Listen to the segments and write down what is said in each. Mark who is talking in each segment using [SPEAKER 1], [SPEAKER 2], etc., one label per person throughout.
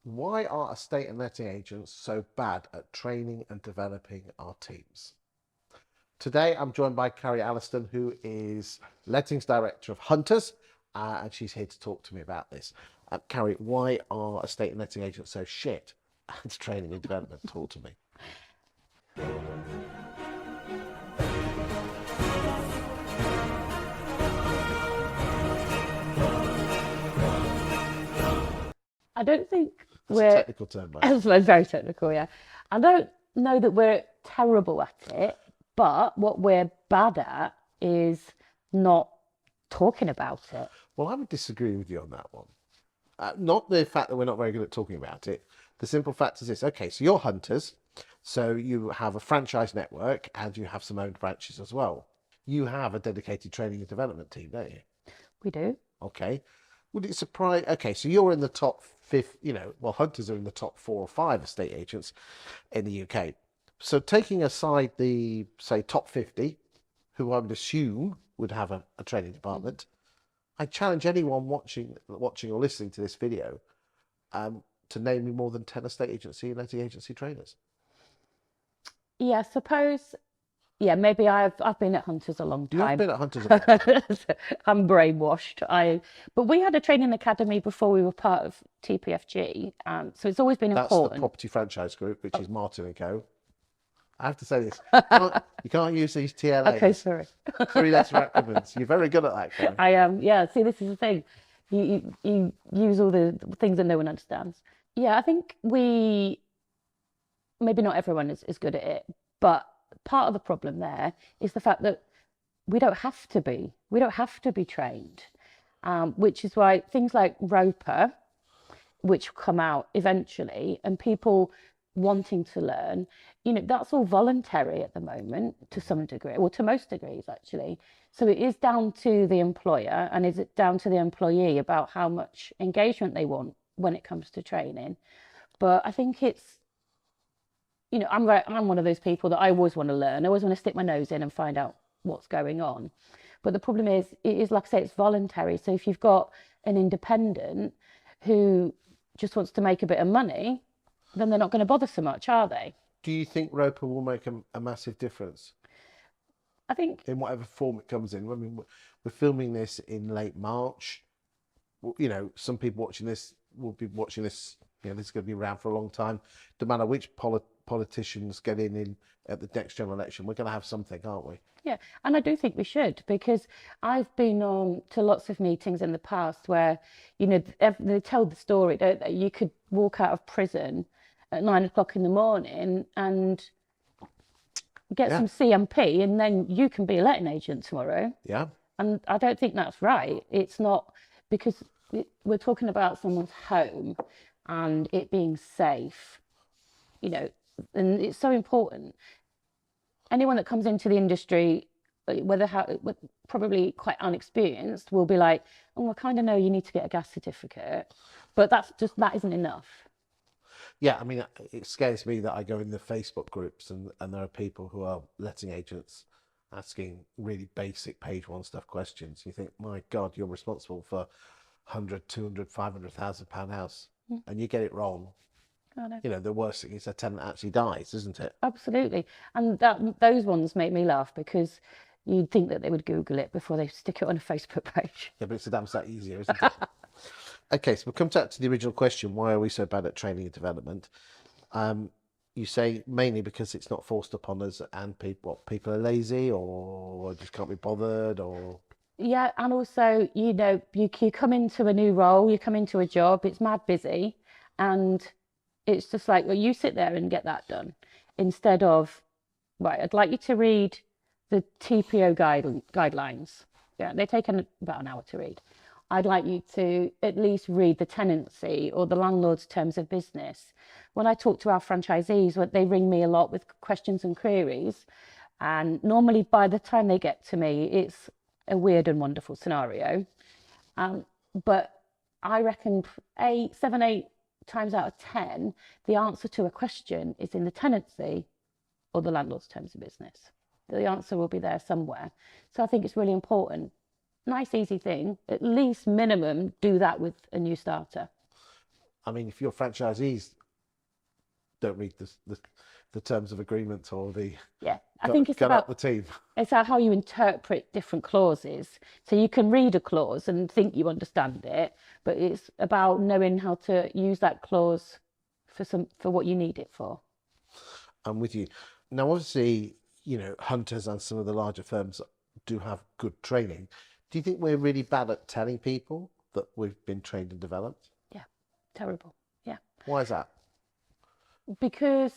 [SPEAKER 1] Why are estate and letting agents so bad at training and developing our teams? Today, I'm joined by Carrie Allison, who is Lettings Director of Hunters, and she's here to talk to me about this. Carrie, why are estate and letting agents so shit at training and development? Talk to me.
[SPEAKER 2] I don't think
[SPEAKER 1] That's a
[SPEAKER 2] we're,
[SPEAKER 1] technical term, right?
[SPEAKER 2] it's very technical, yeah. I don't know that we're terrible at it, but what we're bad at is not talking about it.
[SPEAKER 1] Well, I would disagree with you on that one. Not the fact that we're not very good at talking about it. The simple fact is this. Okay, so you're hunters. So you have a franchise network and you have some owned branches as well. You have a dedicated training and development team, don't you?
[SPEAKER 2] We do.
[SPEAKER 1] Okay. Would it surprise? Okay, so you're in the top fifth, well, hunters are in the top 4 or 5 estate agents in the UK. So taking aside the, say, top 50, who I would assume would have a training department, I challenge anyone watching or listening to this video to name me more than 10 estate agency and letting agency trainers.
[SPEAKER 2] Yeah, suppose, yeah, maybe I've been at Hunters a long
[SPEAKER 1] You have
[SPEAKER 2] time.
[SPEAKER 1] been at Hunters a long time.
[SPEAKER 2] I'm brainwashed. But we had a training academy before we were part of TPFG, so it's always been
[SPEAKER 1] That's the
[SPEAKER 2] important.
[SPEAKER 1] property franchise group, which is Martin and Co. I have to say this. You can't use these TLAs.
[SPEAKER 2] Okay, sorry.
[SPEAKER 1] 3-letter acronyms. You're very good at that, Karen.
[SPEAKER 2] I am, yeah. See, this is the thing. You use all the things that no one understands. Yeah, I think maybe not everyone is good at it, but part of the problem there is the fact that we don't have to be. We don't have to be trained, which is why things like Roper, which come out eventually, and people wanting to learn, that's all voluntary at the moment to some degree, or to most degrees actually. So it is down to the employer and is it down to the employee about how much engagement they want when it comes to training. But I think it's, I'm one of those people that I always want to learn. I always want to stick my nose in and find out what's going on. But the problem is, it is, like I say, it's voluntary. So if you've got an independent who just wants to make a bit of money, then they're not going to bother so much, are they?
[SPEAKER 1] Do you think Roper will make a massive difference
[SPEAKER 2] I think,
[SPEAKER 1] in whatever form it comes in? I mean, we're filming this in late March. Some people watching this will be watching this. This is going to be around for a long time. No matter which politicians get in at the next general election, we're going to have something, aren't we?
[SPEAKER 2] yeah, and I do think we should, because I've been on to lots of meetings in the past where, they tell the story, don't they? You could walk out of prison at 9 o'clock in the morning and get
[SPEAKER 1] Yeah.
[SPEAKER 2] some CMP, and then you can be a letting agent tomorrow.
[SPEAKER 1] Yeah.
[SPEAKER 2] And I don't think that's right. It's not, because we're talking about someone's home and it being safe, and it's so important. Anyone that comes into the industry, whether probably quite unexperienced, will be like, oh, I kind of know you need to get a gas certificate, but that isn't enough.
[SPEAKER 1] Yeah, I mean, it scares me that I go in the Facebook groups and there are people who are letting agents asking really basic page 1 stuff questions. You think, my God, you're responsible for 100, 200, 500,000 pound house, and you get it wrong.
[SPEAKER 2] I know.
[SPEAKER 1] The worst thing is a tenant actually dies, isn't it?
[SPEAKER 2] Absolutely. And those ones make me laugh, because you'd think that they would Google it before they stick it on a Facebook page.
[SPEAKER 1] Yeah, but it's a damn sight easier, isn't it? Okay, so we'll come back to the original question. Why are we so bad at training and development? You say mainly because it's not forced upon us, and people are lazy or just can't be bothered, or...
[SPEAKER 2] Yeah, and also, you come into a new role, you come into a job, it's mad busy, and it's just like, well, you sit there and get that done, instead of, right, I'd like you to read the TPO guidelines. Yeah, they take about an hour to read. I'd like you to at least read the tenancy or the landlord's terms of business. When I talk to our franchisees, they ring me a lot with questions and queries, and normally by the time they get to me, it's a weird and wonderful scenario. But I reckon 7, 8 times out of 10, the answer to a question is in the tenancy or the landlord's terms of business. The answer will be there somewhere. So I think it's really important. Nice, easy thing. At least minimum do that with a new starter.
[SPEAKER 1] I mean, if your franchisees don't read the terms of agreement or the
[SPEAKER 2] Yeah, I think it's
[SPEAKER 1] gut up
[SPEAKER 2] about
[SPEAKER 1] the team.
[SPEAKER 2] it's about how you interpret different clauses. So you can read a clause and think you understand it, but it's about knowing how to use that clause for what you need it for.
[SPEAKER 1] I'm with you. Now, obviously, Hunters and some of the larger firms do have good training. Do you think we're really bad at telling people that we've been trained and developed?
[SPEAKER 2] Yeah, terrible. Yeah,
[SPEAKER 1] Why is that?
[SPEAKER 2] because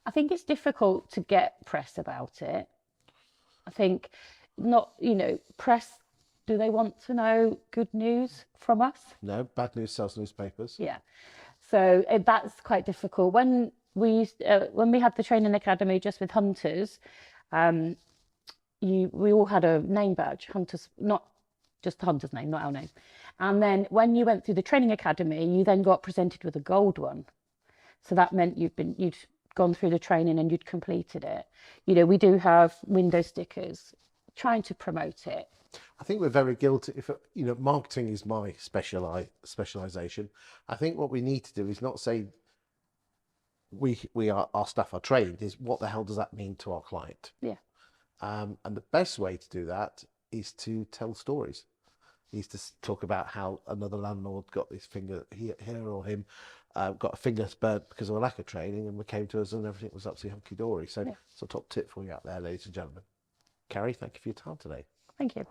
[SPEAKER 2] I think it's difficult to get press about it. I think not, press, do they want to know good news from us?
[SPEAKER 1] No, bad news sells newspapers.
[SPEAKER 2] Yeah. So that's quite difficult. When we had the training academy just with hunters, um, we all had a name badge, hunters, not just the hunter's name, not our name. And then when you went through the training academy, you then got presented with a gold one. So that meant you'd gone through the training and you'd completed it. We do have window stickers trying to promote it.
[SPEAKER 1] I think we're very guilty. If marketing is my specialization, I think what we need to do is not say our staff are trained. Is what the hell does that mean to our client?
[SPEAKER 2] Yeah.
[SPEAKER 1] And the best way to do that is to tell stories. Is to talk about how another landlord got his finger here or him got a finger burnt because of a lack of training, and we came to us and everything was absolutely hunky dory. So it's a top tip for you out there, ladies and gentlemen. Carrie, thank you for your time today.
[SPEAKER 2] Thank you.